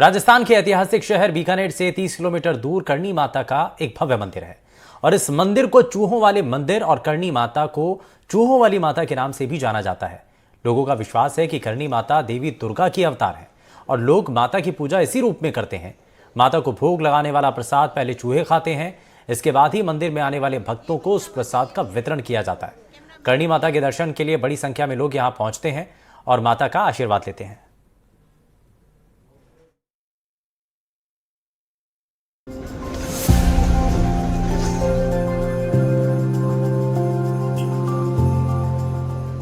राजस्थान के ऐतिहासिक शहर बीकानेर से 30 किलोमीटर दूर करणी माता का एक भव्य मंदिर है और इस मंदिर को चूहों वाले मंदिर और करणी माता को चूहों वाली माता के नाम से भी जाना जाता है। लोगों का विश्वास है कि करणी माता देवी दुर्गा की अवतार है और लोग माता की पूजा इसी रूप में करते हैं। माता को भोग लगाने वाला प्रसाद पहले चूहे खाते हैं, इसके बाद ही मंदिर में आने वाले भक्तों को उस प्रसाद का वितरण किया जाता है। करणी माता के दर्शन के लिए बड़ी संख्या में लोग यहाँ पहुंचते हैं और माता का आशीर्वाद लेते हैं।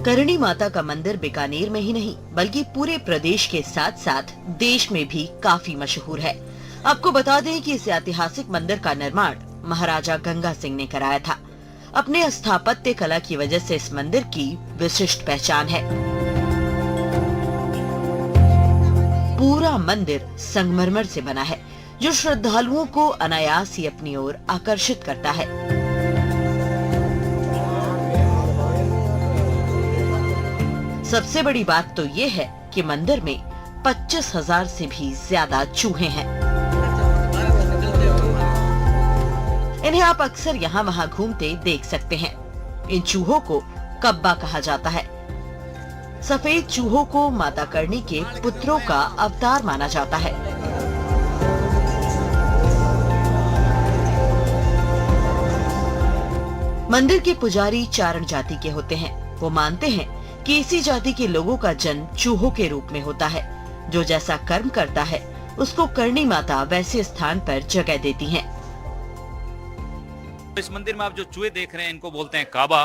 करणी माता का मंदिर बीकानेर में ही नहीं बल्कि पूरे प्रदेश के साथ साथ देश में भी काफी मशहूर है। आपको बता दें कि इस ऐतिहासिक मंदिर का निर्माण महाराजा गंगा सिंह ने कराया था। अपने स्थापत्य कला की वजह से इस मंदिर की विशिष्ट पहचान है। पूरा मंदिर संगमरमर से बना है जो श्रद्धालुओं को अनायास ही अपनी ओर आकर्षित करता है। सबसे बड़ी बात तो ये है कि मंदिर में 25,000 से भी ज्यादा चूहे हैं। इन्हें आप अक्सर यहाँ वहाँ घूमते देख सकते हैं। इन चूहों को कब्बा कहा जाता है। सफेद चूहों को माता करणी के पुत्रों का अवतार माना जाता है। मंदिर के पुजारी चारण जाति के होते हैं। वो मानते हैं कि इसी जाति के लोगों का जन्म चूहों के रूप में होता है। जो जैसा कर्म करता है उसको करणी माता वैसे स्थान पर जगह देती हैं। इस मंदिर में आप जो चूहे देख रहे हैं इनको बोलते हैं काबा।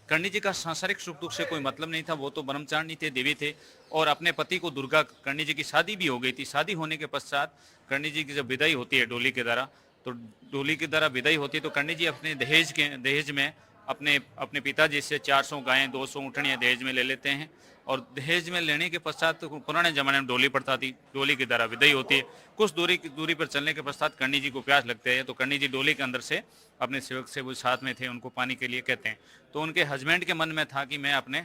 करणी जी का सांसारिक सुख दुख से कोई मतलब नहीं था, वो तो ब्रह्मचारिणी थे, देवी थे और अपने पति को दुर्गा, करणी जी की शादी भी हो गई थी। शादी होने के पश्चात करणी जी की जब विदाई होती है डोली के द्वारा, तो डोली के द्वारा विदाई होती है तो करणी जी अपने दहेज में अपने पिताजी से 400 गायें 200 ऊँटनियाँ दहेज में ले लेते हैं और दहेज में लेने के पश्चात तो पुराने जमाने में डोली पड़ता थी, डोली की द्वारा विदाई होती है। कुछ दूरी पर चलने के पश्चात करणी जी को प्यास लगते हैं तो करणी जी डोली के अंदर से अपने सेवक से वो साथ में थे उनको पानी के लिए कहते हैं। तो उनके हस्बैंड के मन में था कि मैं अपने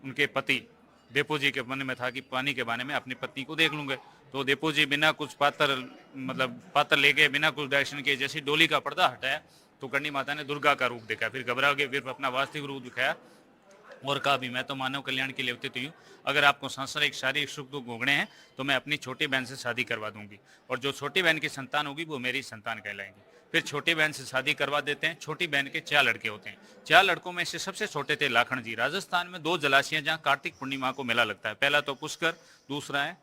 उनके पति देपो जी के मन में था कि पानी के बारे में अपनी पत्नी को देख लूंगे। तो देपो जी बिना कुछ पात्र लेके बिना कुछ दर्शन किए जैसे डोली का पर्दा हटाया तो करणी माता ने दुर्गा का रूप दिखाया। फिर घबरा के फिर अपना वास्तविक रूप दिखाया और कहा भी मैं तो मानव कल्याण के लिए अवतरित हुई हूँ। अगर आपको सांसारिक शारीरिक सुख दुख भोगने हैं तो मैं अपनी छोटी बहन से शादी करवा दूंगी और जो छोटी बहन की संतान होगी वो मेरी संतान कहलाएंगी। फिर छोटी बहन से शादी करवा देते हैं। छोटी बहन के 4 लड़के होते हैं। 4 लड़कों में से सबसे छोटे थे लाखन जी। राजस्थान में 2 जलाशय जहाँ कार्तिक पूर्णिमा को मेला लगता है। पहला तो पुष्कर, दूसरा है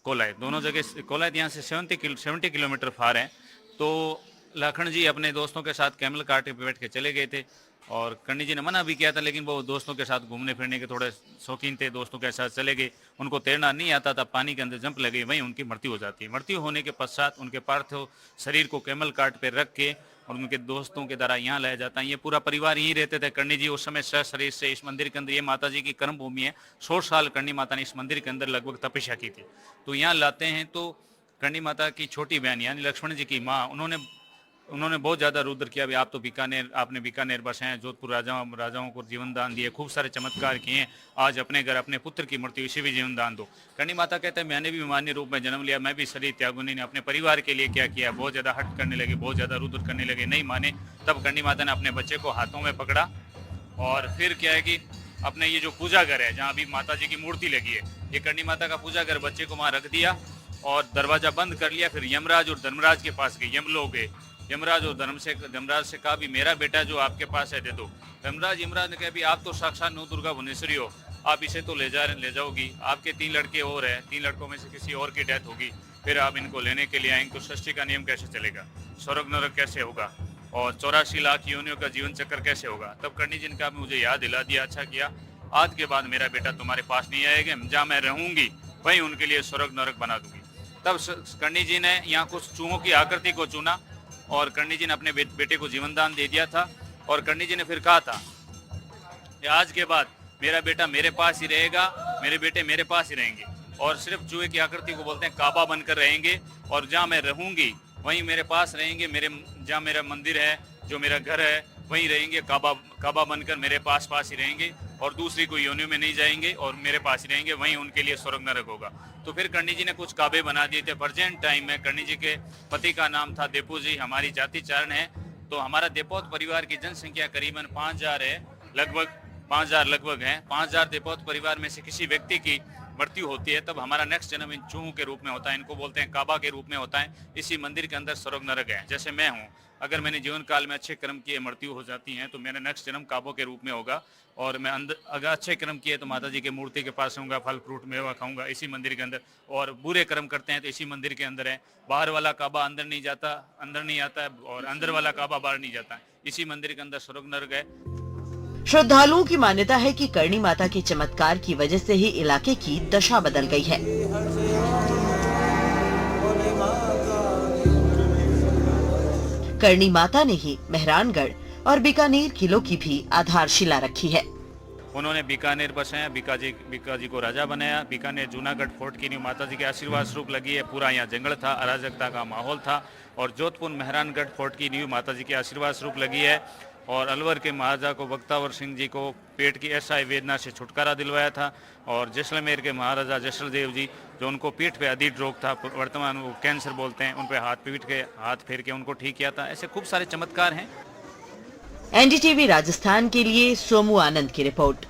कोलाय। दोनों जगह कोलाय यहाँ से 70 किलोमीटर फार है। तो लाखन जी अपने दोस्तों के साथ कैमल कार्ट पे बैठ के चले गए थे और करणी जी ने मना भी किया था, लेकिन वो दोस्तों के साथ घूमने फिरने के थोड़े शौकीन थे, दोस्तों के साथ चले गए। उनको तैरना नहीं आता था, पानी के अंदर जंप लगे, वहीं उनकी मृत्यु हो जाती है। मृत्यु होने के पश्चात उनके पार्थिव शरीर को कैमल कार्ट पे रख के और उनके दोस्तों के द्वारा यहाँ लाया जाता है। ये पूरा परिवार यहीं रहते थे। करणी जी उस समय शरीर से इस मंदिर के अंदर, ये माता जी की कर्म भूमि है, 100 साल करणी माता ने इस मंदिर के अंदर लगभग तपस्या की थी। तो यहाँ लाते हैं तो करणी माता की छोटी बहन यानी लक्ष्मण जी की माँ, उन्होंने बहुत ज़्यादा रुद्र किया। भी आप तो आपने बीकानेर बसे हैं, जोधपुर राजाओं को जीवन दान दिए, खूब सारे चमत्कार किए हैं। आज अपने घर अपने पुत्र की मृत्यु, इसे भी जीवन दान दो। करणी माता कहते हैं मैंने भी मान्य रूप में जन्म लिया, मैं भी शरीर त्यागुनी ने अपने परिवार के लिए क्या किया। बहुत ज़्यादा हट करने लगे, बहुत ज़्यादा रुद्र करने लगे, नहीं माने। तब करणी माता ने अपने बच्चे को हाथों में पकड़ा और फिर क्या है कि अपने ये जो पूजा घर है जहाँ अभी माता जी की मूर्ति लगी है, ये करणी माता का पूजा घर, बच्चे को वहाँ रख दिया और दरवाजा बंद कर लिया। फिर यमराज और धर्मराज के पास गए, यमलोक गए। यमराज और धर्मराज से कहा भी मेरा बेटा जो आपके पास है दे दो। यमराज ने कहा भी आप तो साक्षात नौ दुर्गा भुवनेश्वरी हो, आप इसे तो ले जाओगी। आपके 3 लड़के और हैं, 3 लड़कों में से किसी और की डेथ होगी, फिर आप इनको लेने के लिए आएंगे तो सृष्टि का नियम कैसे चलेगा, स्वर्ग नरक कैसे होगा और 84 लाख योनियों का जीवन चक्र कैसे होगा। तब करणी जी ने कहा मुझे याद दिला दिया, अच्छा किया। आज के बाद मेरा बेटा तुम्हारे पास नहीं आएगा, जहाँ मैं रहूंगी वहीं उनके लिए स्वर्ग नरक बना दूंगी। तब करणी जी ने यहाँ कुछ चूहों की आकृति को चुना और करणी जी ने अपने बेटे को जीवन दान दे दिया था। और करणी जी ने फिर कहा था कि आज के बाद मेरा बेटा मेरे पास ही रहेगा, मेरे बेटे मेरे पास ही रहेंगे और सिर्फ चूहे की आकृति को बोलते हैं काबा बनकर रहेंगे और जहाँ मैं रहूंगी वहीं मेरे पास रहेंगे। जहाँ मेरा मंदिर है, जो मेरा घर है, वहीं रहेंगे, काबा बनकर मेरे पास ही रहेंगे और दूसरी कोई योनियों में नहीं जाएंगे और मेरे पास ही रहेंगे, वहीं उनके लिए स्वर्ग नरक होगा। तो फिर कर्णी जी ने कुछ काबे बना दिए थे। प्रेजेंट टाइम में कर्णी जी के पति का नाम था देपू जी, हमारी जाति चारण है। तो हमारा देपोत परिवार की जनसंख्या करीबन 5000 है, लगभग 5000 लगभग है। 5000 देपोत परिवार में से किसी व्यक्ति की मृत्यु होती है तब हमारा नेक्स्ट जन्म इन चूहों के रूप में होता है, इनको बोलते हैं काबा के रूप में होता है। इसी मंदिर के अंदर स्वर्ग नरक है। जैसे मैं हूँ, अगर मैंने जीवन काल में अच्छे कर्म किए मृत्यु हो जाती है तो मेरा नेक्स्ट जन्म काबों के रूप में होगा। और मैं अंदर अगर अच्छे कर्म किए तो माता जी के मूर्ति के पास रहूँगा, फल फ्रूट मेवा खाऊंगा इसी मंदिर के अंदर। और बुरे कर्म करते हैं तो इसी मंदिर के अंदर है। बाहर वाला काबा अंदर नहीं जाता, अंदर नहीं आता है, और अंदर वाला काबा बाहर नहीं जाता है। इसी मंदिर के अंदर स्वर्ग नरक है। श्रद्धालुओं की मान्यता है कि कर्णी माता के चमत्कार की वजह से ही इलाके की दशा बदल गई है। कर्णी माता ने ही मेहरानगढ़ और बीकानेर किलों की भी आधारशिला रखी है। उन्होंने बीकानेर बसाया, बीका जी को राजा बनाया। बीकानेर जूनागढ़ फोर्ट की नींव माता जी के आशीर्वाद स्वरूप लगी है। पूरा यहाँ जंगल था, अराजकता का माहौल था। और जोधपुर मेहरानगढ़ फोर्ट की नींव माता जी के आशीर्वाद स्वरूप लगी है। और अलवर के महाराजा को बख्तावर सिंह जी को पेट की असहाय वेदना से छुटकारा दिलवाया था। और जैसलमेर के महाराजा जैसलदेव जी, जो उनको पीठ पे अधीर रोग था, वर्तमान वो कैंसर बोलते हैं, उन पे हाथ फेर के उनको ठीक किया था। ऐसे खूब सारे चमत्कार हैं। एनडीटीवी राजस्थान के लिए सोमू आनंद की रिपोर्ट।